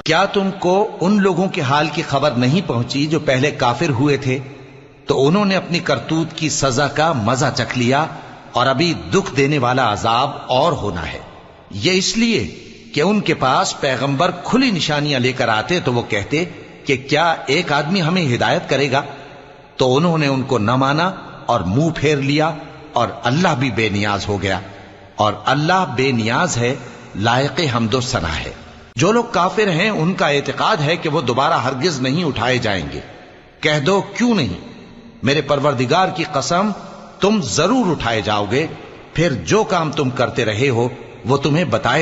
क्या तुमको उन लोगों के हाल की खबर नहीं पहुंची जो पहले काफिर हुए थे? तो उन्होंने अपनी करतूत की सजा का मजा चख लिया और अभी दुख देने वाला अजाब और होना है। ये इसलिए कि उनके पास पैगंबर खुली निशानियां लेकर आते तो वो कहते कि क्या एक आदमी हमें हिदायत करेगा? तो उन्होंने उनको न माना और मुंह फेर लिया और अल्लाह भी बेनियाज हो गया और अल्लाह बेनियाज है, लायक हम्दो सना है। जो लोग काफिर हैं उनका एतकाद है कि वो दोबारा हरगिज नहीं उठाए जाएंगे। कह दो क्यों नहीं, मेरे परवरदिगार की कसम तुम जरूर उठाए जाओगे, फिर जो काम तुम करते रहे हो वो तुम्हें बताए